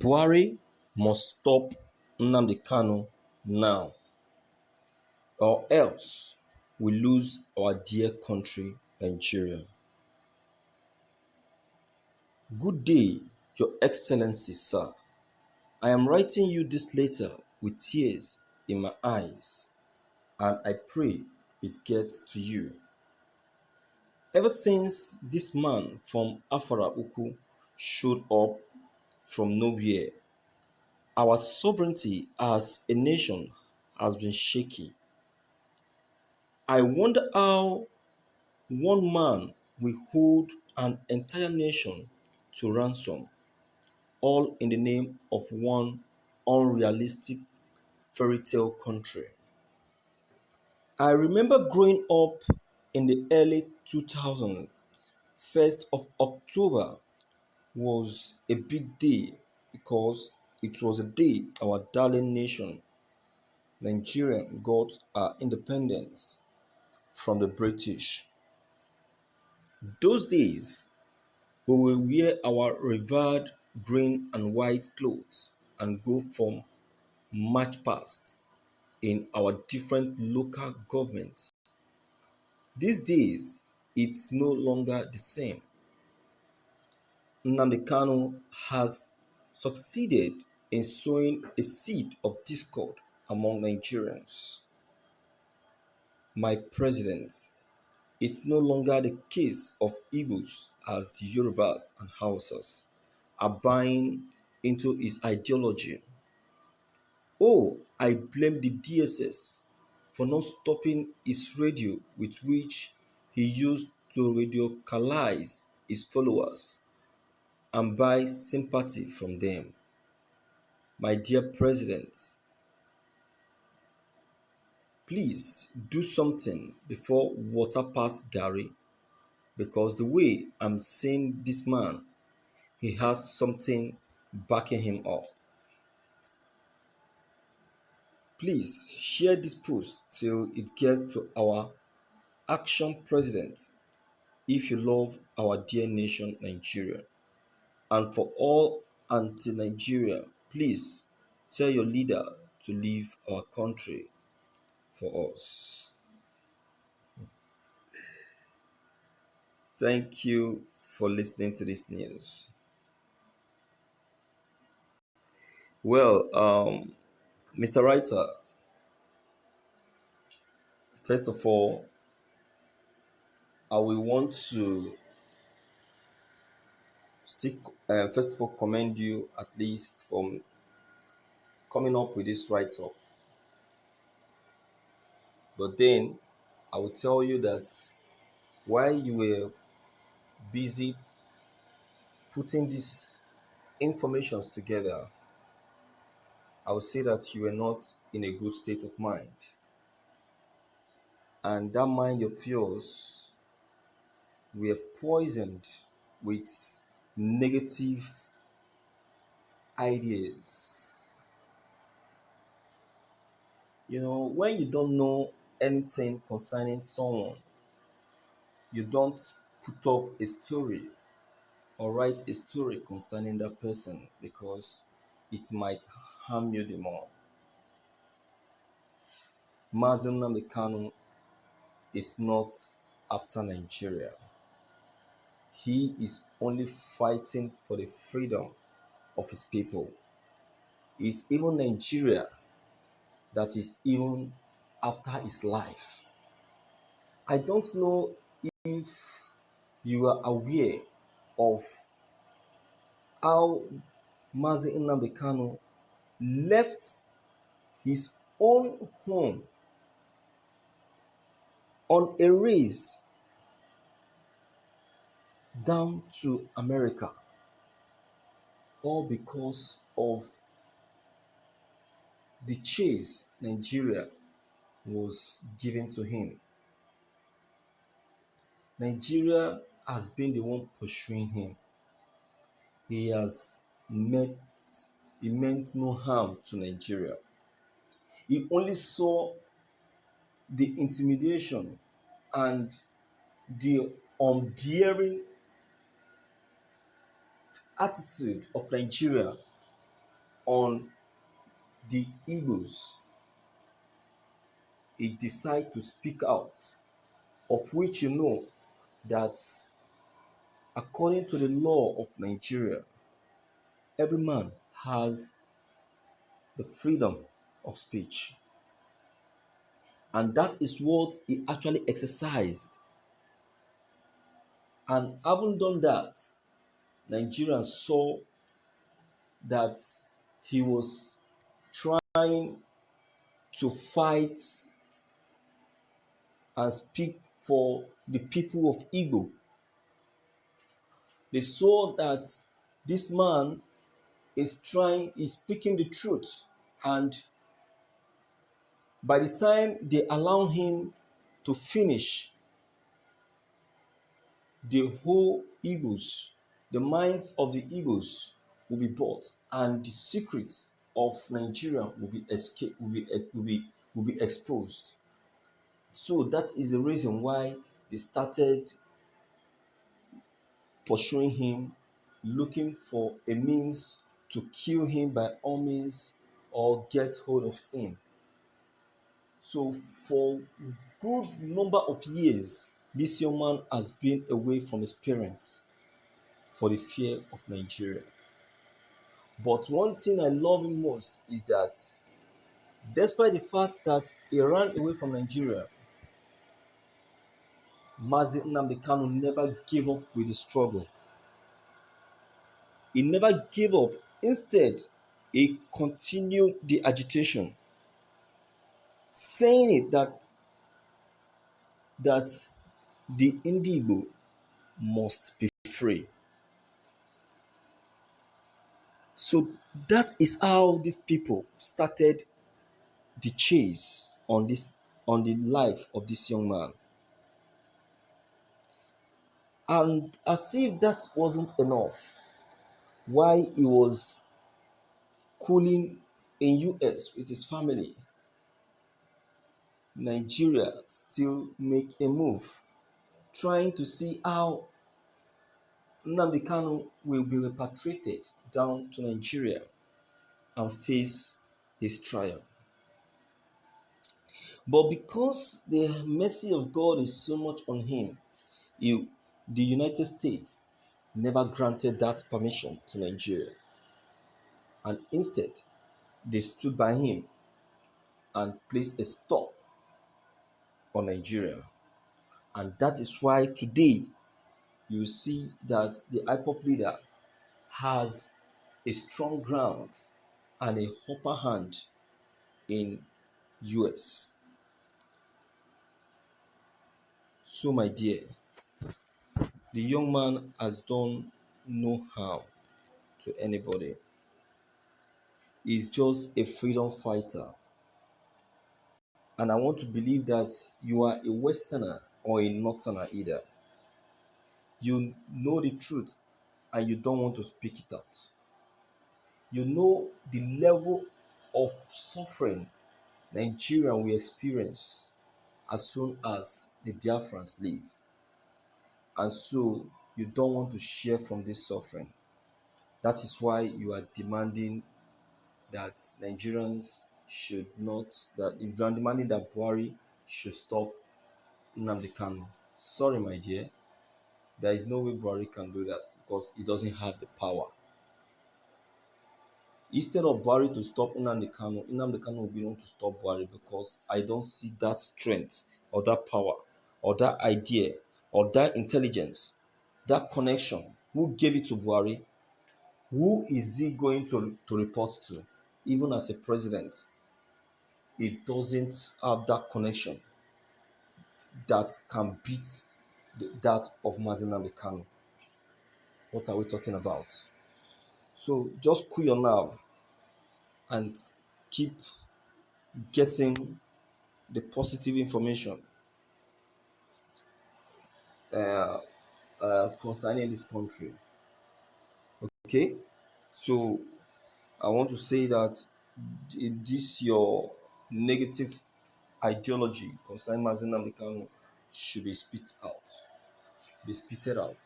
Buhari must stop Nnamdi Kanu now, or else we lose our dear country, Nigeria. Good day, Your Excellency, sir. I am writing you this letter with tears in my eyes, and I pray it gets to you. Ever since this man from Afara Uku showed up from nowhere, our sovereignty as a nation has been shaky. I wonder how one man will hold an entire nation to ransom, all in the name of one unrealistic fairy tale country. I remember growing up in the early 2000s. 1st of October was a big day because it was a day our darling nation, Nigeria, got our independence from the British. Those days, we will wear our revered green and white clothes and go from march past in our different local governments. These days, it's no longer the same. Nnamdi Kanu has succeeded in sowing a seed of discord among Nigerians. My president, it's no longer the case of Igbos as the Yorubas and Hausas are buying into his ideology. Oh, I blame the DSS for not stopping his radio with which he used to radicalize his followers and buy sympathy from them. My dear President, please do something before water pass Gary because the way I'm seeing this man, he has something backing him up. Please share this post till it gets to our action president if you love our dear nation Nigeria. And for all anti-Nigeria, please tell your leader to leave our country for us. Thank you for listening to this news. Well, Mr. Writer, first of all, I will want to stick, first of all, commend you at least from coming up with this write up. But then I will tell you that while you were busy putting these informations together, I would say that you were not in a good state of mind. And that mind of yours were poisoned with negative ideas. You know, when you don't know anything concerning someone, you don't put up a story or write a story concerning that person because it might harm you the more. Mazen Nnamdi Kanu is not after Nigeria. He is only fighting for the freedom of his people. It's even Nigeria that is even after his life. I don't know if you are aware of how Mazi Nnamdi Kanu left his own home on a race down to America, all because of the chase Nigeria was giving to him. Nigeria has been the one pursuing him. He has met he meant no harm to Nigeria. He only saw the intimidation and the unbearing attitude of Nigeria on the Igbos, he decided to speak out, of which you know that according to the law of Nigeria, every man has the freedom of speech. And that is what he actually exercised. And having done that, Nigerians saw that he was trying to fight and speak for the people of Igbo. They saw that this man is speaking the truth, and by the time they allow him to finish, the whole Igbos, the minds of the Igbos will be bought, and the secrets of Nigeria will be exposed. So that is the reason why they started pursuing him, looking for a means to kill him by all means or get hold of him. So for good number of years, this young man has been away from his parents for the fear of Nigeria. But one thing I love him most is that despite the fact that he ran away from Nigeria, Mazi Nnamdi Kanu never gave up with the struggle. He never gave up. Instead, he continued the agitation, saying it that the Indigo must be free. So that is how these people started the chase on the life of this young man. And as if that wasn't enough, while he was cooling in US with his family, Nigeria still make a move, trying to see how Nnamdi Kanu will be repatriated down to Nigeria and face his trial. But because the mercy of God is so much on him, he, the United States never granted that permission to Nigeria. And instead, they stood by him and placed a stop on Nigeria. And that is why today you see that the IPOP leader has a strong ground and a upper hand in US. So my dear, the young man has done no harm to anybody. He's just a freedom fighter. And I want to believe that you are a Westerner or a Northerner either. You know the truth and you don't want to speak it out. You know the level of suffering Nigeria will experience as soon as the Biafrans leave. And so you don't want to share from this suffering. That is why you are demanding that Nigerians should not, that you are demanding that Buhari should stop Nnamdi Kanu. Sorry, my dear, there is no way Buhari can do that because he doesn't have the power. Instead of Buhari to stop Nnamdi Kanu will be able to stop Buhari because I don't see that strength or that power or that idea or that intelligence, that connection. Who gave it to Buhari? Who is he going to report to? Even as a president, he doesn't have that connection that can beat that of Nnamdi Kanu. What are we talking about? So just cool your nerve and keep getting the positive information uh, concerning this country. Okay, so I want to say that this your negative ideology concerning Mazen Namdekan should be spitted out.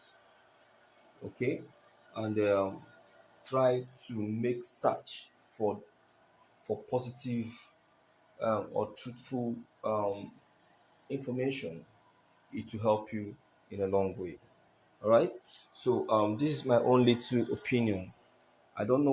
Okay, and try to make search for positive or truthful information. It will help you in a long way. All right. So this is my only two opinion. I don't know